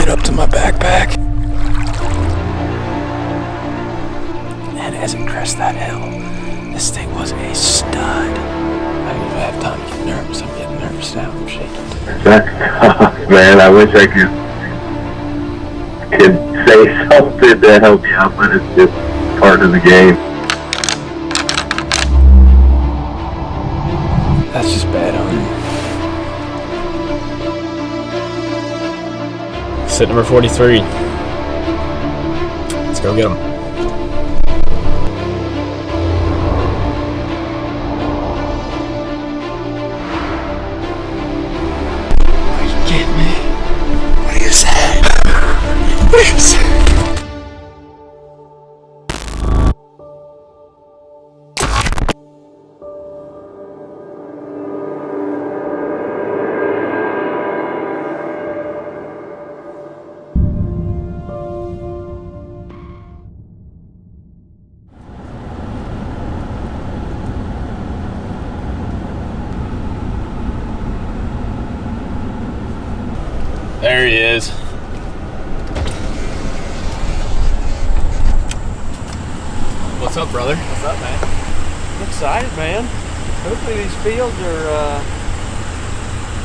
it up to my backpack. And as it crests that hill, this thing was a stud. I didn't even have time to get nervous. I'm getting nervous now. I'm shaking. That's tough, man. I wish I could say something to help you out, but it's just part of the game. That's just bad hunting. Sit number 43. Let's go get him. Are you kidding me? What do you say? What do you say? There he is. What's up, brother? What's up, man? I'm excited, man. Hopefully these fields are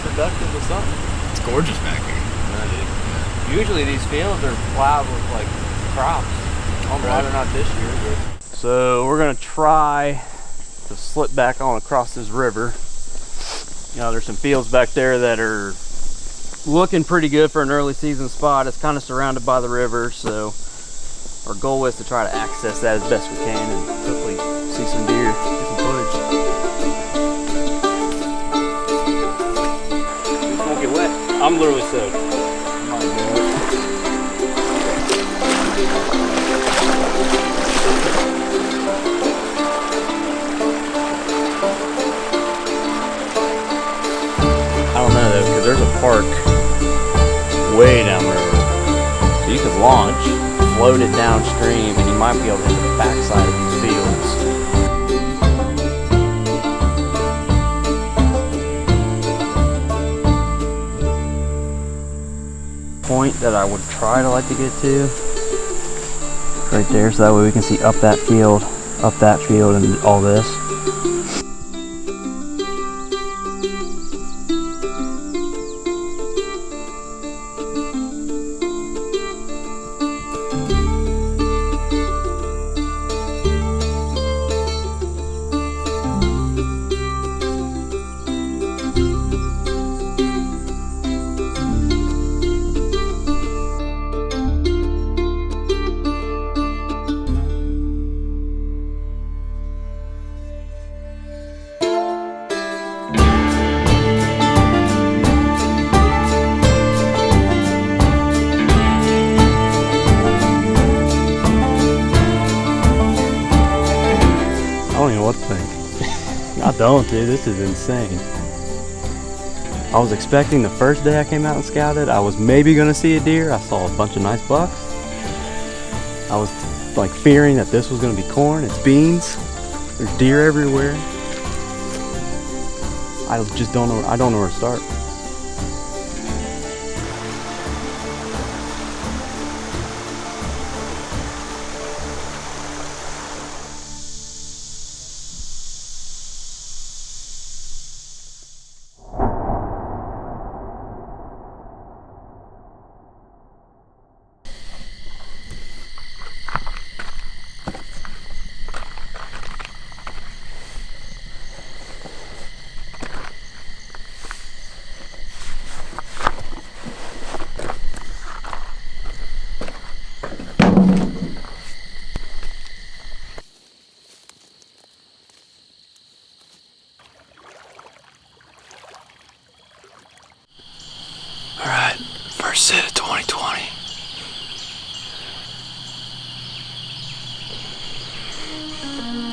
productive with something. It's gorgeous back here. Usually these fields are plowed with like crops. I don't know why they're not this year, but. So we're gonna try to slip back on across this river. You know, there's some fields back there that are looking pretty good for an early season spot. It's kind of surrounded by the river, so our goal is to try to access that as best we can and hopefully see some deer, get some footage. This won't get wet. I'm literally soaked. I don't know though, because there's a park way down the river. So you could launch, float it downstream, and you might be able to hit the backside of these fields. Point that I would try to like to get to right there, so that way we can see up that field, and all this. I don't even know what to think. I don't, dude. This is insane. I was expecting the first day I came out and scouted, I was maybe gonna see a deer. I saw a bunch of nice bucks. I was like fearing that this was gonna be corn. It's beans. There's deer everywhere. I just don't know. I don't know where to start. Alright, first sit of 2020.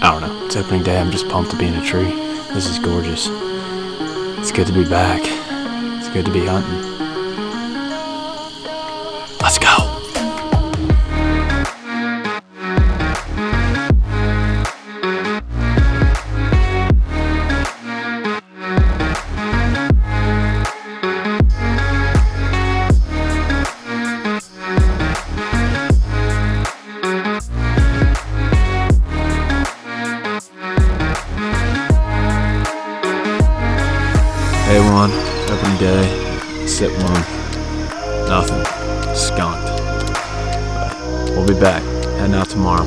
I don't know, it's opening day, I'm just pumped to be in a tree. This is gorgeous. It's good to be back. It's good to be hunting. Let's go! day, sit one, nothing, skunked. But we'll be back, heading out tomorrow.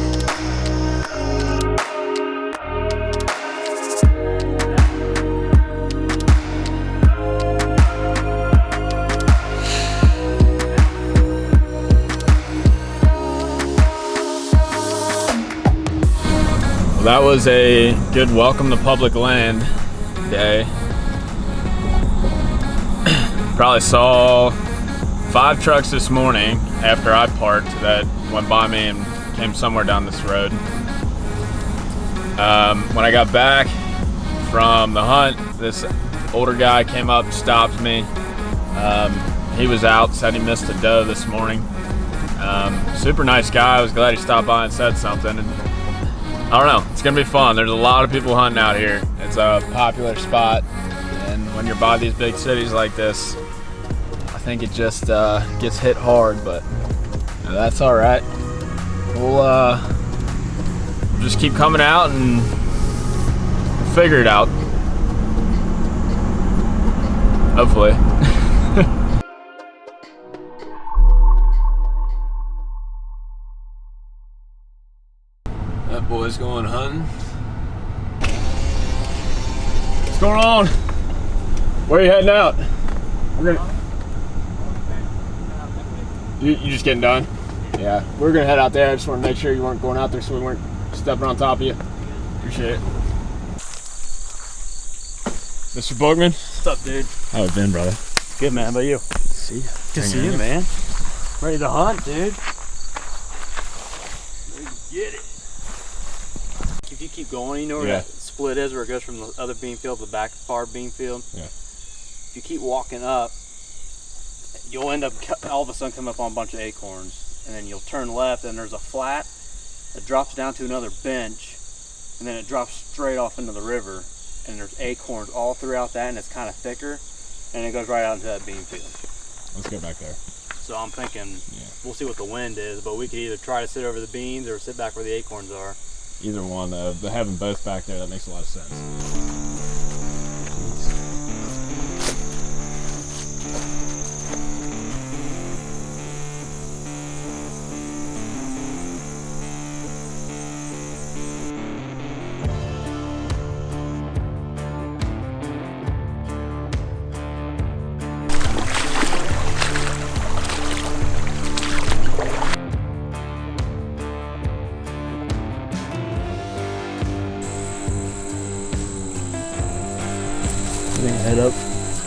Well, that was a good welcome to public land day. Probably saw 5 trucks this morning after I parked that went by me and came somewhere down this road. When I got back from the hunt, this older guy came up, stopped me. He was out, said he missed a doe this morning. Super nice guy. I was glad he stopped by and said something. And I don't know, it's gonna be fun. There's a lot of people hunting out here. It's a popular spot, and when you're by these big cities like this, I think it just gets hit hard, but that's all right. We'll just keep coming out and figure it out. Hopefully. That boy's going hunting. What's going on? Where are you heading out? We're gonna. You just getting done? Yeah, we're gonna head out there. I just want to make sure you weren't going out there so we weren't stepping on top of you. Appreciate it. Mr. Bookman? What's up, dude? How it been, brother? Good, man. How about you? See ya. Good to see you, man. Ready to hunt, dude. Ready to get it. If you keep going, you know where that split is, where it goes from the other bean field to the back far bean field? Yeah. If you keep walking up, you'll end up all of a sudden come up on a bunch of acorns, and then you'll turn left and there's a flat that drops down to another bench, and then it drops straight off into the river, and there's acorns all throughout that, and it's kind of thicker, and it goes right out into that bean field. Let's go back there. So I'm thinking we'll see what the wind is, but we could either try to sit over the beans or sit back where the acorns are. Either one, though. But having both back there, that makes a lot of sense.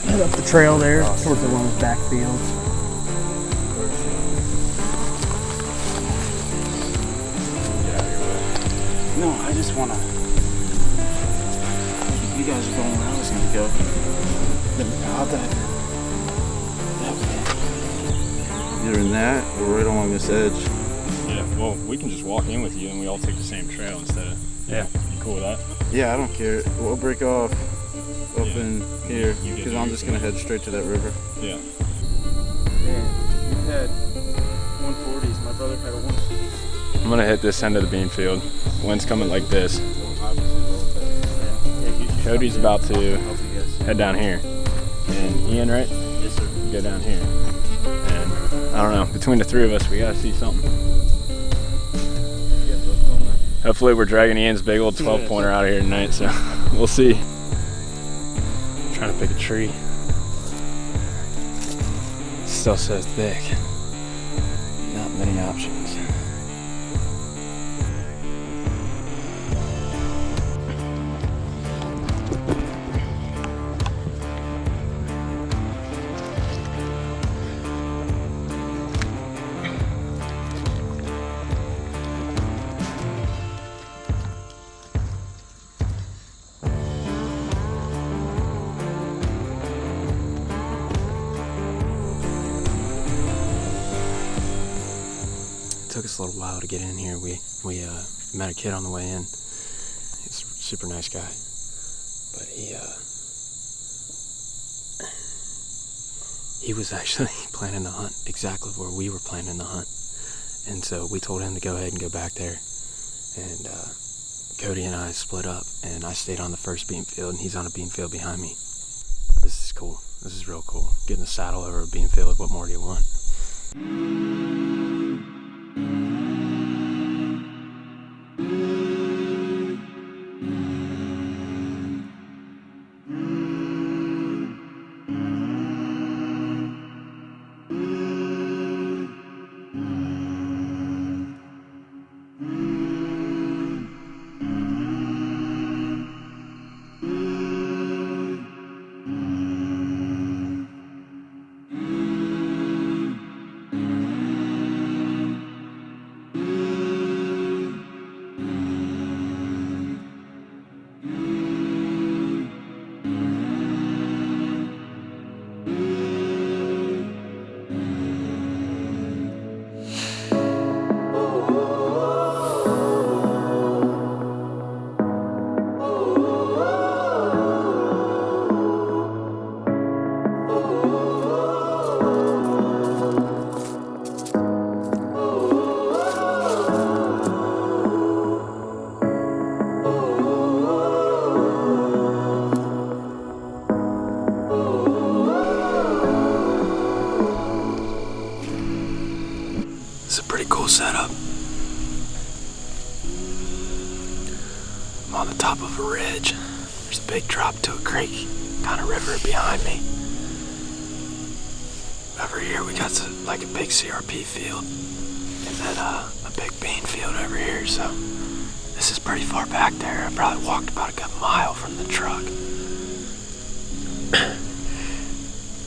Head up the trail there towards the one back fields. No, I just want to. If you guys are going where I was going to go, then I'll dive. Either in that or right along this edge. Yeah, well, we can just walk in with you and we all take the same trail instead of. Yeah. You cool with that? Yeah, I don't care. We'll break off up in here because I'm just gonna head straight to that river. Yeah. Man, you had 140s. My brother had a 150. I'm gonna hit this end of the bean field. Wind's coming like this. Cody's about to head down here. And Ian, right? Yes, sir. Go down here. And I don't know, between the 3 of us, we gotta see something. Hopefully we're dragging Ian's big old 12-pointer out of here tonight, so we'll see. Trying to pick a tree. It's still so thick. Not many options. Took us a little while to get in here. We met a kid on the way in. He's a super nice guy, but he was actually planning to hunt exactly where we were planning to hunt, and so we told him to go ahead and go back there. And Cody and I split up, and I stayed on the first bean field, and he's on a bean field behind me. This is cool. This is real cool. Getting the saddle over a bean field. What more do you want? Setup. I'm on the top of a ridge. There's a big drop to a creek, kind of river behind me. Over here we got like a big CRP field, and then a big bean field over here. So this is pretty far back there. I probably walked about a good mile from the truck.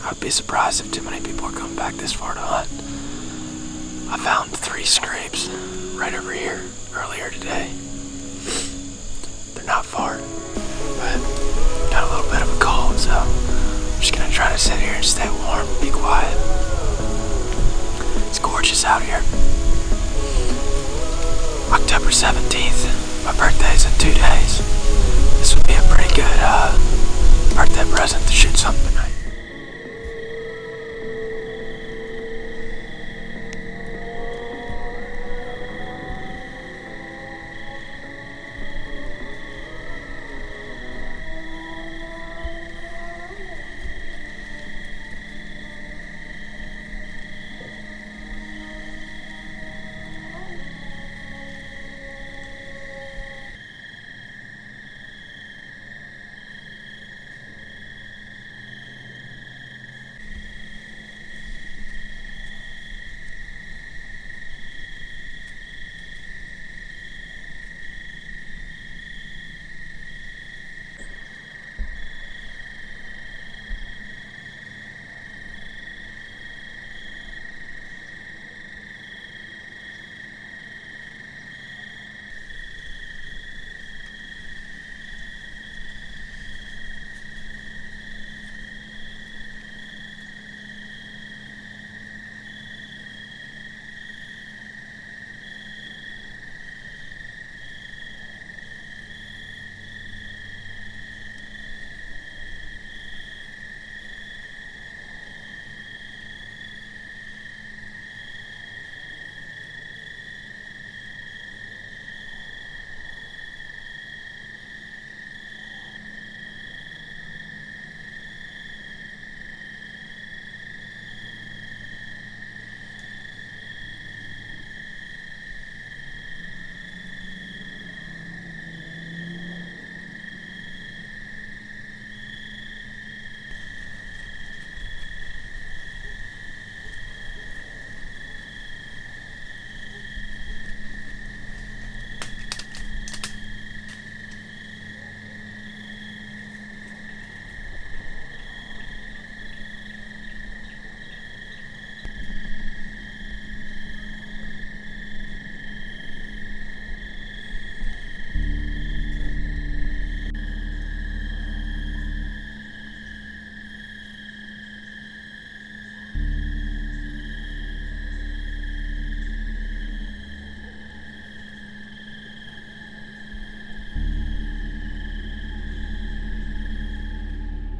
I would be surprised if too many people are coming back this far to hunt. I found 3 scrapes right over here earlier today. They're not far, but got a little bit of a cold, so I'm just gonna try to sit here and stay warm and be quiet. It's gorgeous out here. October 17th, my birthday's in 2 days. This would be a pretty good birthday present to shoot something tonight.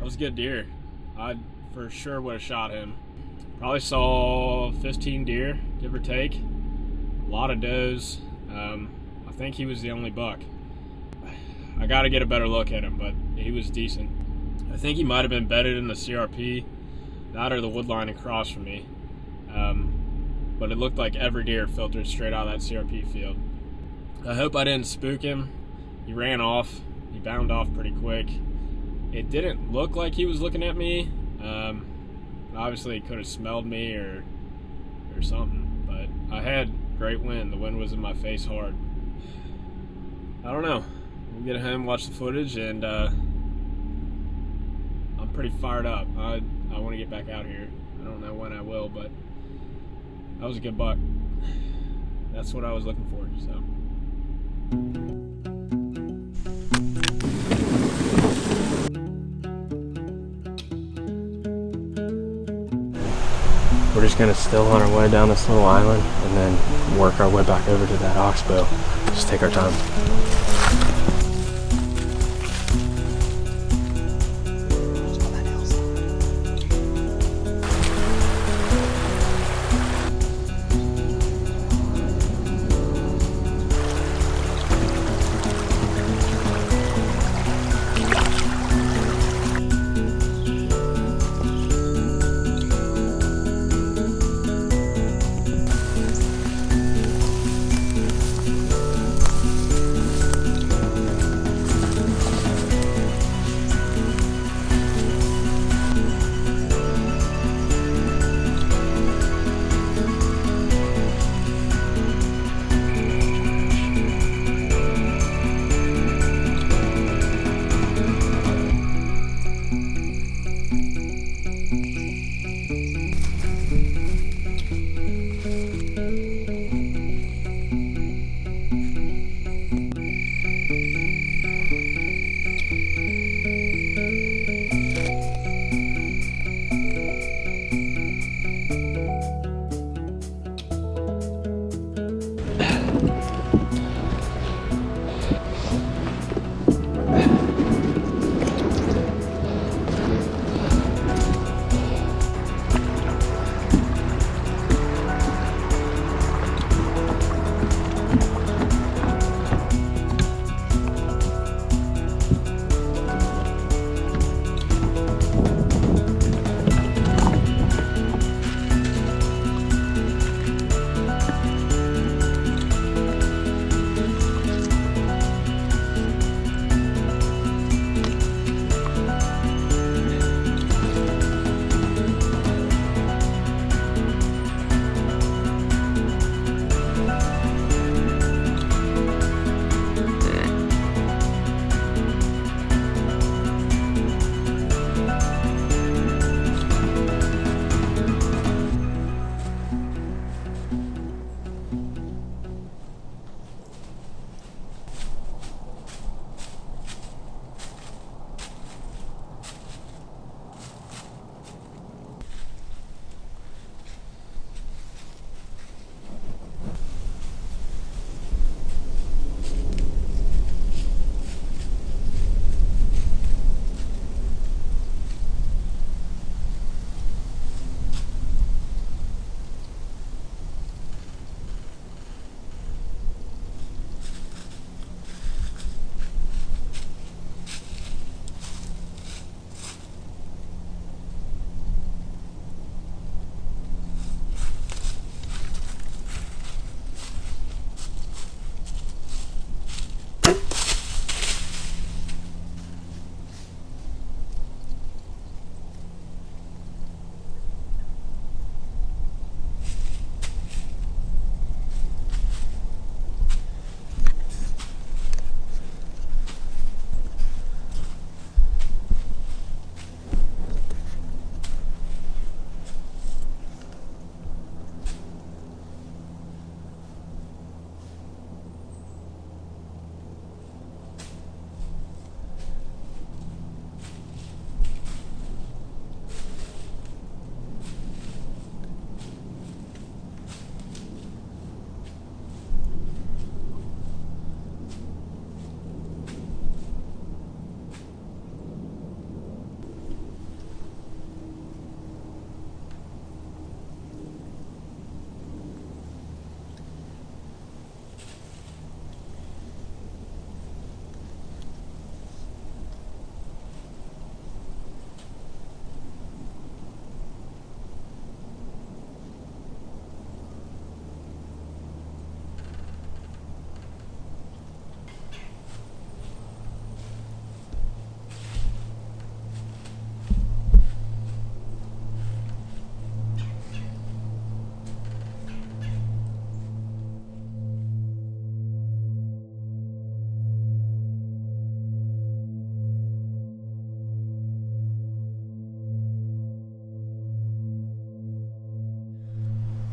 was a good deer. I for sure would have shot him. Probably saw 15 deer, give or take. A lot of does. I think he was the only buck. I got to get a better look at him, but he was decent. I think he might have been bedded in the CRP, that or the wood line across from me. But it looked like every deer filtered straight out of that CRP field. I hope I didn't spook him. He ran off. He bounded off pretty quick. It didn't look like he was looking at me. Obviously, he could have smelled me or something. But I had great wind. The wind was in my face hard. I don't know. We'll get home, watch the footage, and I'm pretty fired up. I want to get back out here. I don't know when I will, but that was a good buck. That's what I was looking for, so. We're just gonna still on our way down this little island and then work our way back over to that oxbow. Just take our time.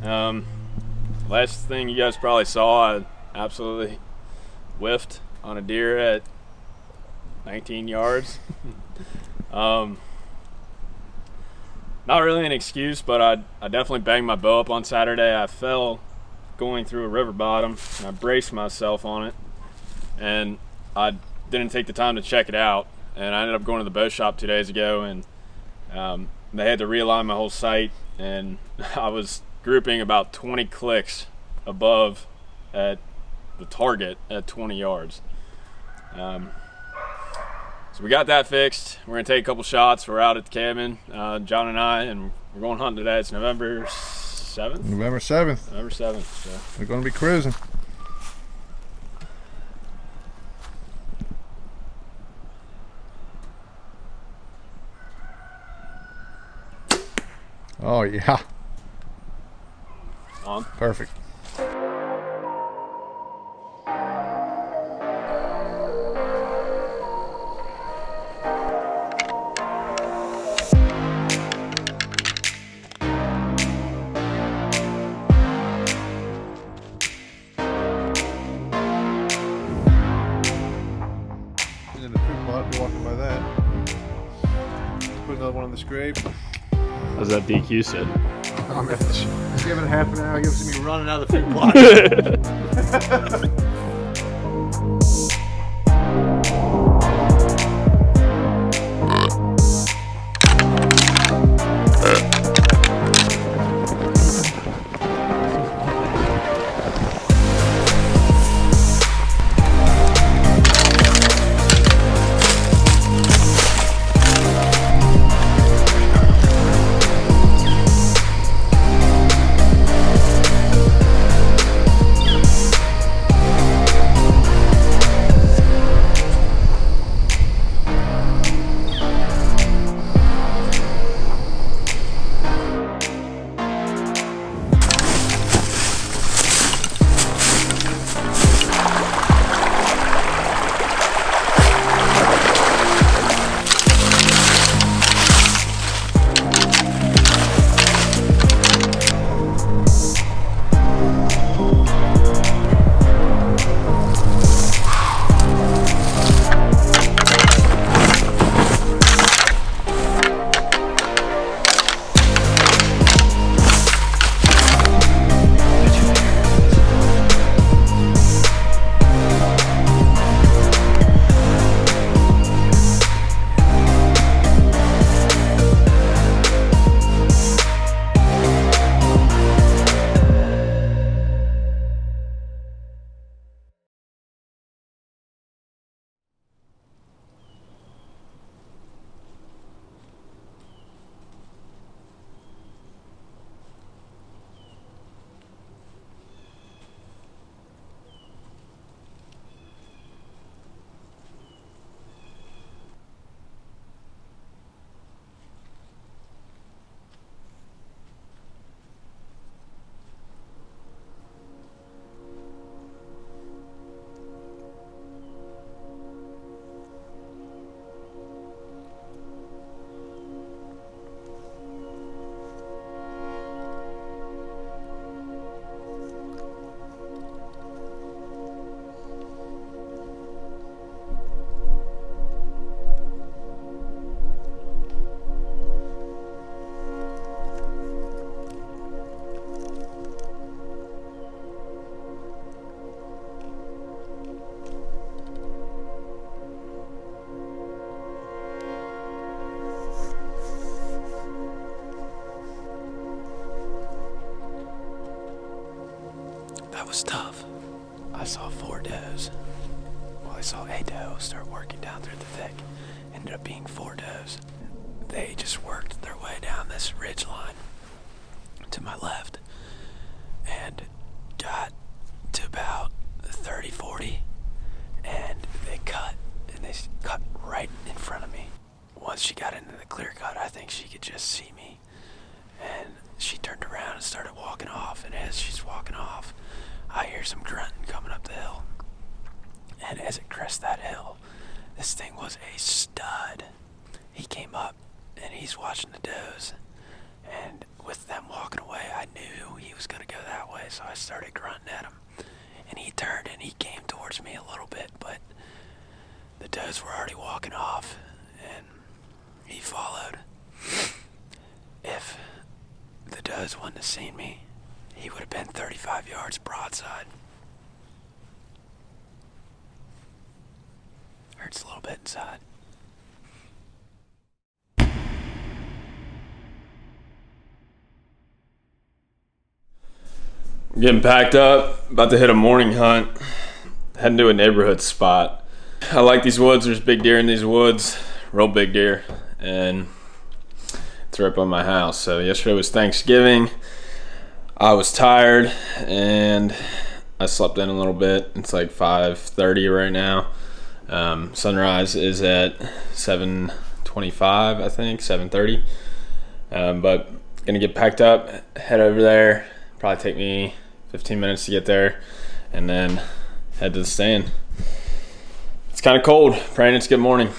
Last thing you guys probably saw, I absolutely whiffed on a deer at 19 yards. Not really an excuse, but I definitely banged my bow up on Saturday. I fell going through a river bottom, and I braced myself on it, and I didn't take the time to check it out, and I ended up going to the bow shop 2 days ago, and they had to realign my whole sight, and I was grouping about 20 clicks above at the target at 20 yards. So we got that fixed. We're gonna take a couple shots. We're out at the cabin, John and I, and we're going hunting today. It's November 7th? November 7th. November 7th, so. We're gonna be cruising. Oh yeah. On. Perfect. In the food plot, be walking by that. Put another one on the scrape. As that DQ said. Oh, man. Give it half an hour, you'll see me running out of the food plot. That was tough. I saw 4 does. Well, I saw a doe start working down through the thick. Ended up being 4 does. They just worked their way down this ridge line to my left and got to about 30, 40, and they cut right in front of me. Once she got into the clear cut, I think she could just see me, and she turned around and started walking off, and as she's walking off, I hear some grunting coming up the hill, and as it crests that hill, this thing was a stud. He came up, and he's watching the does, and with them walking away, I knew he was gonna go that way, so I started grunting at him. And he turned and he came towards me a little bit, but the does were already walking off, and he followed. If the does wouldn't have seen me, he would have been 35 yards broadside. Hurts a little bit inside. Getting packed up, about to hit a morning hunt. Heading to a neighborhood spot. I like these woods. There's big deer in these woods, real big deer, and it's right by my house. So yesterday was Thanksgiving. I was tired and I slept in a little bit. It's like 5:30 right now. Sunrise is at 7:25, I think, 7:30. But gonna get packed up, head over there. Probably take me 15 minutes to get there, and then head to the stand. It's kind of cold. Praying it's a good morning.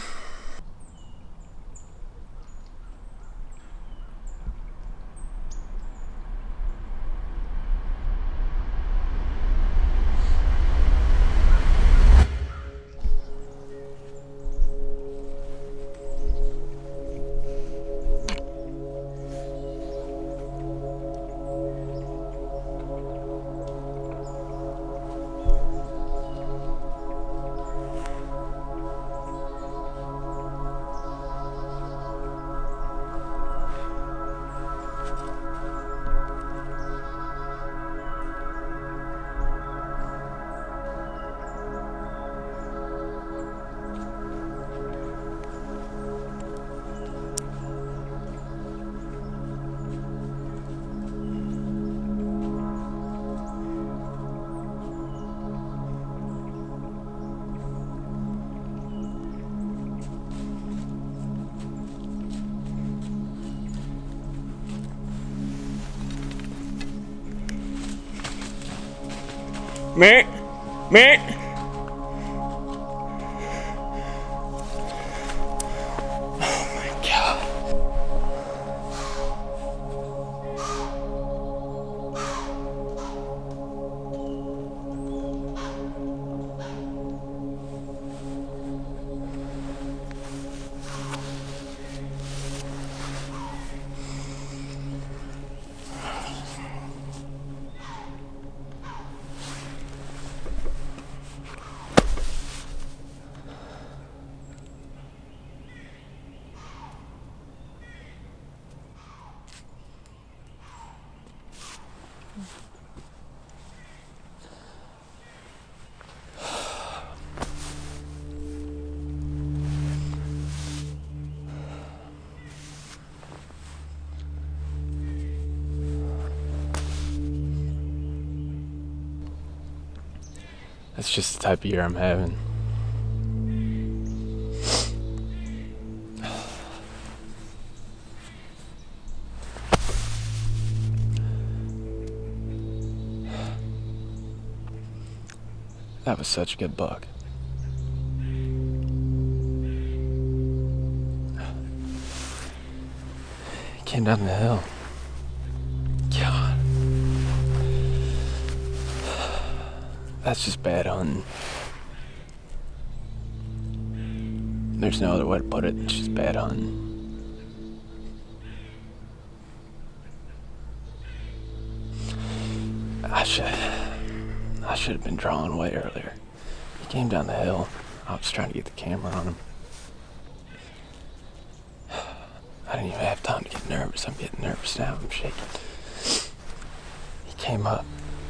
Meh. Oh my God. That's just the type of year I'm having. That was such a good buck. He came down the hill. God. That's just bad hunting. There's no other way to put it. It's just bad hunting. I should have been drawing way earlier. He came down the hill. I was trying to get the camera on him. I didn't even have time to get nervous. I'm getting nervous now. I'm shaking. He came up,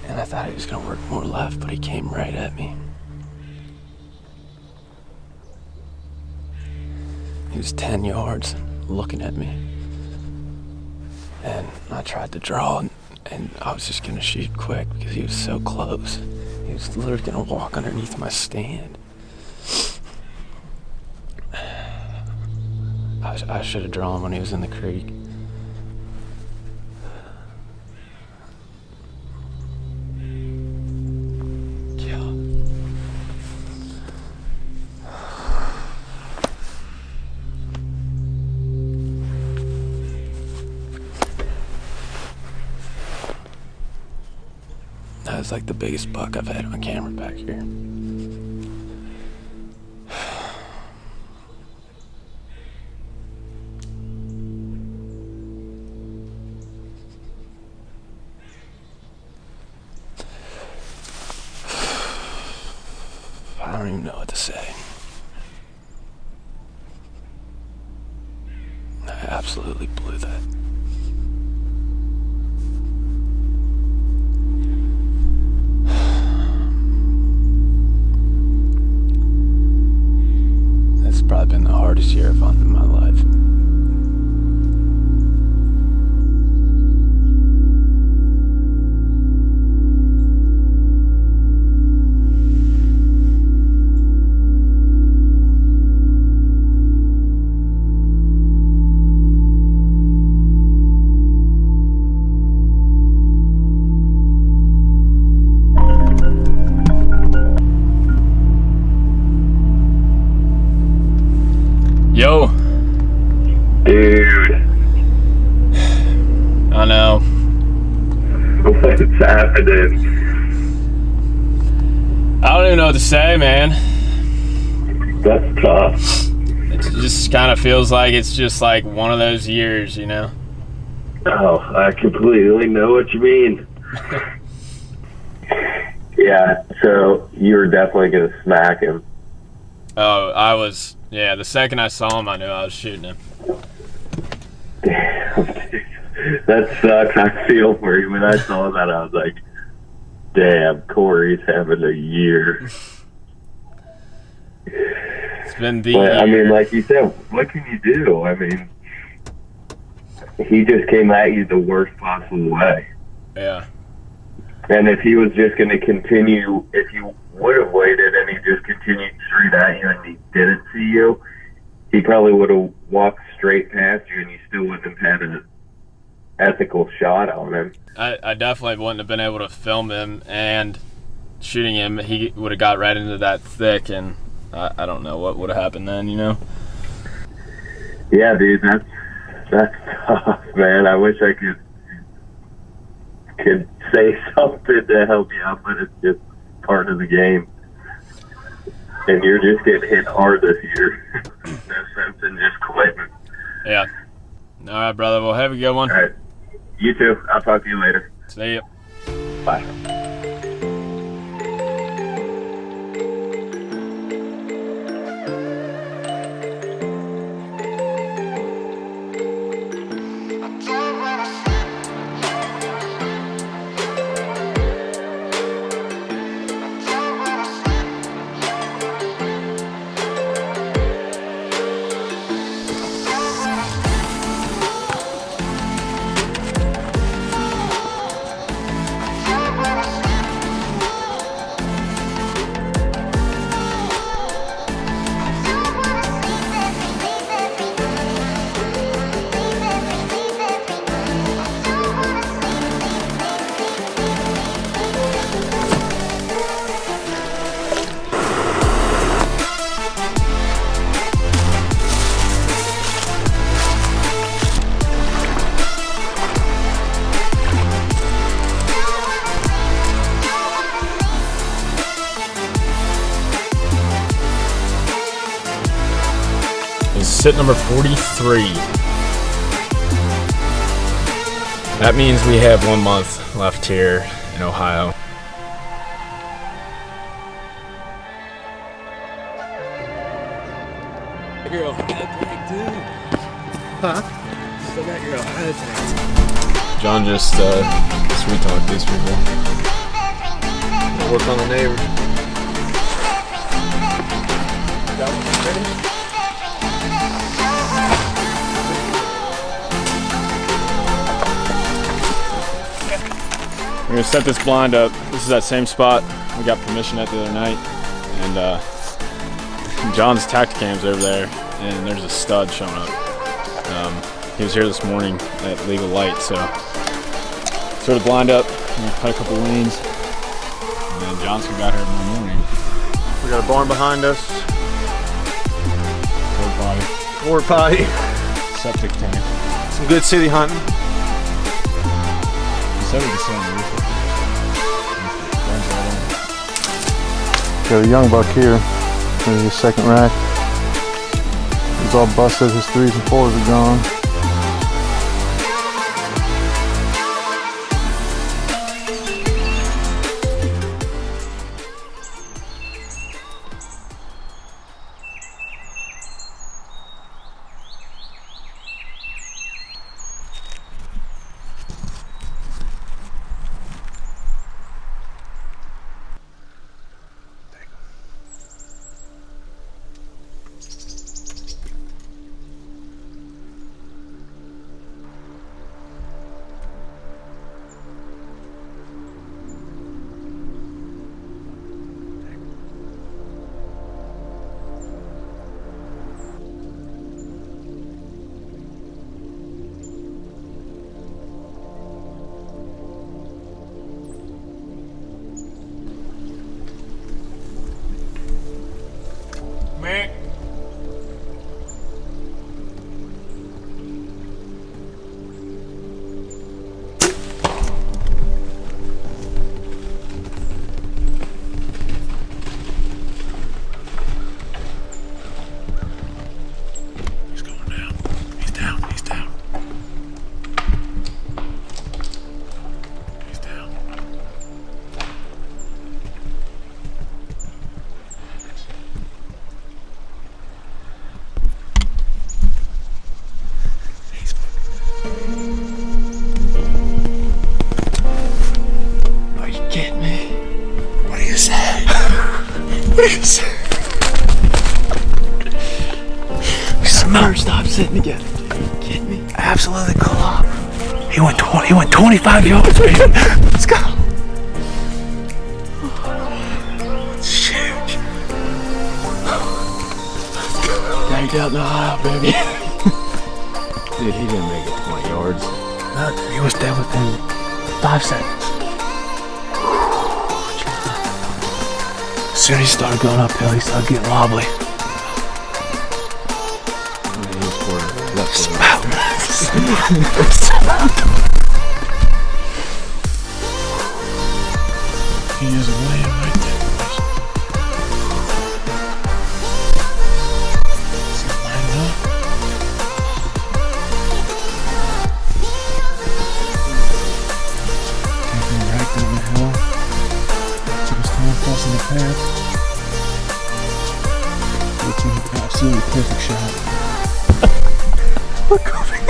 and I thought he was going to work more left, but he came right at me. He was 10 yards looking at me. And I tried to draw, and I was just going to shoot quick because he was so close. He was literally going to walk underneath my stand. I should have drawn when he was in the creek. was like the biggest buck I've had on camera back here. I don't even know what to say. I absolutely blew that. That's probably been the hardest year I've hunted in my life. Yo. Dude. I know. What's happening? I don't even know what to say, man. That's tough. It just kind of feels like it's just like one of those years, you know? Oh, I completely know what you mean. Yeah, so you were definitely going to smack him. Oh, I was. Yeah, the second I saw him, I knew I was shooting him. Damn, dude. That sucks. I feel for you. When I saw that, I was like, damn, Cory's having a year. It's been the But, year. I mean, like you said, what can you do? I mean, he just came at you the worst possible way. Yeah. And if he was just going to continue, if you would have waited and he just continued straight at you and he didn't see you, he probably would have walked straight past you and you still wouldn't have had an ethical shot on him. I definitely wouldn't have been able to film him, and shooting him, he would have got right into that thick, and I don't know what would have happened then, you know? Yeah, dude, that's tough, man. I wish I could say something to help you out, but it's just part of the game. And you're just getting hit hard this year. No sense in just quitting. Yeah. All right, brother. Well, have a good one. All right. You too. I'll talk to you later. See ya. Bye. Sit number 43. That means we have 1 month left here in Ohio. Girl, huh? Still got your Ohio. John just sweet talked these people. Work on the neighbors. That one's finished. We're gonna set this blind up. This is that same spot we got permission at the other night, and John's tactic cam's over there, and there's a stud showing up. He was here this morning at Legal Lite, so sort of blind up, cut a couple lanes, and then John's gonna got here in the morning. We got a barn behind us. Porta potty. Septic tank. Some good city hunting. He said we could sit on the roof. Got a young buck here. There's his second rack. He's all busted. His 3s and 4s are gone. Stop sitting together. Are you kidding me? Absolutely cool off. He went 25 yards, baby. Let's go. It's huge. Dragged out in the aisle, baby. Dude, he didn't make it 20 yards. No, dude, he was dead within 5 seconds. As soon as he started going uphill, he started getting wobbly. He is laying right there, boys. Is he lining up? Came right down the hill. Took his time crossing the path. It's an absolutely perfect shot. Look over here.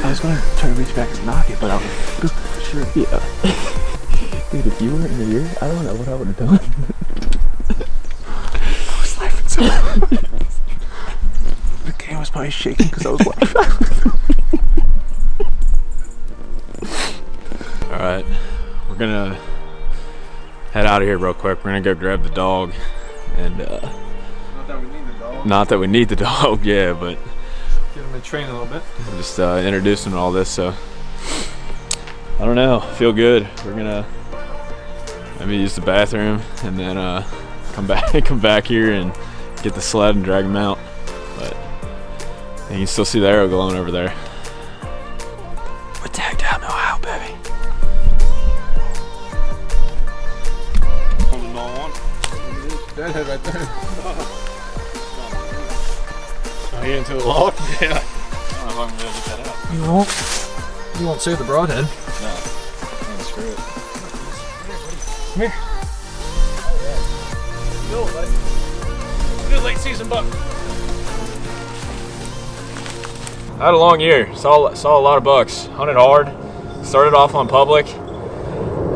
I was gonna try to reach back and knock it, but I was for sure. Yeah. Dude, if you weren't in here, I don't know what I would have done. I was laughing so hard. The game was probably shaking because I was laughing. Alright, we're gonna head out of here real quick. We're gonna go grab the dog and not that we need the dog, yeah, but Get him in training a little bit. just introduce him to all this, so I don't know, feel good. We're gonna maybe use the bathroom and then come back here and get the sled and drag him out. But you can still see the arrow glowing over there. We're tagged out in Ohio, baby. Deadhead right there. Are you into the log? Yeah. I don't know if I'm gonna be able to get that out. You won't see the broadhead. No. Screw it. Come here. Go, buddy. Good late season buck. I had a long year. Saw a lot of bucks. Hunted hard. Started off on public.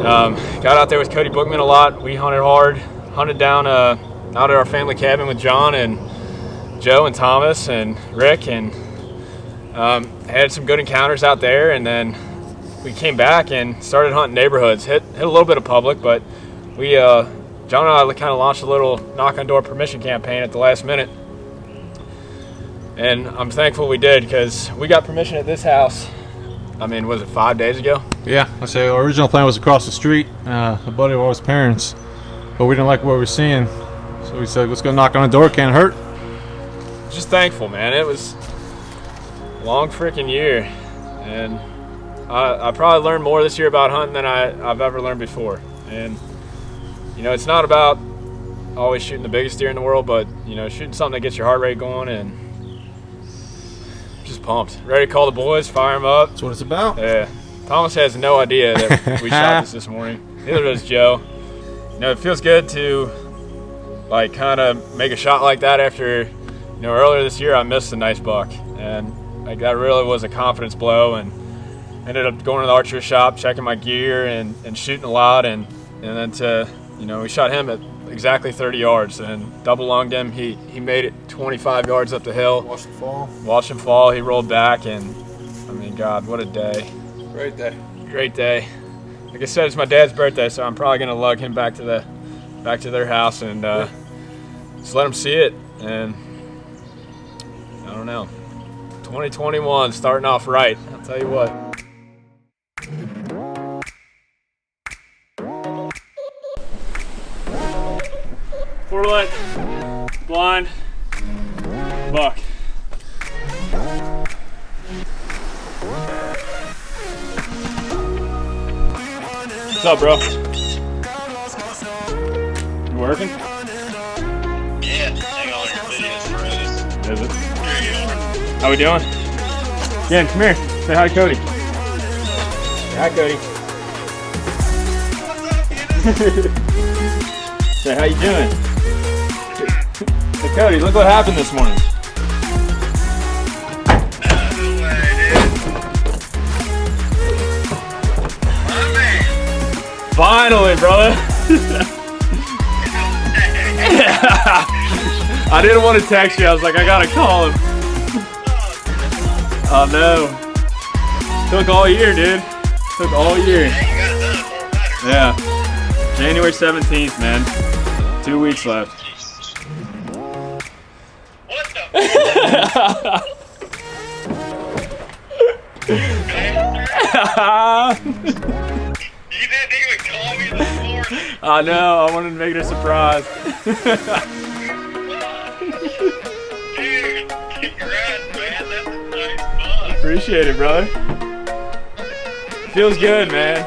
Got out there with Cody Bookman a lot. We hunted hard. Hunted down out at our family cabin with John and Joe and Thomas and Rick, and had some good encounters out there. And then we came back and started hunting neighborhoods. Hit a little bit of public, but we John and I kind of launched a little knock-on-door permission campaign at the last minute. And I'm thankful we did, because we got permission at this house. I mean, was it 5 days ago? Yeah, I say our original plan was across the street, a buddy of ours' parents, but we didn't like what we were seeing, so we said, let's go knock on the door, can't hurt. Just thankful, man. It was a long freaking year, and I probably learned more this year about hunting than I've ever learned before. And, you know, it's not about always shooting the biggest deer in the world, but, you know, shooting something that gets your heart rate going, and just pumped. Ready to call the boys, fire them up. That's what it's about. Yeah. Thomas has no idea that we shot this morning. Neither does Joe. You know, it feels good to, like, kind of make a shot like that after, you know, earlier this year I missed a nice buck. And, like, that really was a confidence blow, and ended up going to the archery shop, checking my gear, and shooting a lot, and then to, you know, we shot him at exactly 30 yards and double lunged him. He made it 25 yards up the hill. Watch him fall. Watched him fall. He rolled back, and I mean, God, what a day. Great day. Great day. Like I said, it's my dad's birthday, so I'm probably gonna lug him back to their house and just let him see it. And I don't know, 2021 starting off right. I'll tell you what. Lit, blind, buck. What's up, bro? You working? Yeah, hang on, your video's froze. Is it? There you are. How we doing? Jen, come here. Say hi, Cody. Say hi, Cody. Say, how you doing? Hey, Cody, look what happened this morning. No way, dude. My man. Finally, brother. I didn't want to text you. I was like, I gotta call him. Oh no. Took all year, dude. Took all year. Yeah, you got it done. It won't matter. Yeah. January 17th, man. 2 weeks left. What the You didn't even call me this morning. I know. I wanted to make it a surprise. Dude, congrats, man. That's a nice buck. Appreciate it, brother. Feels good, man.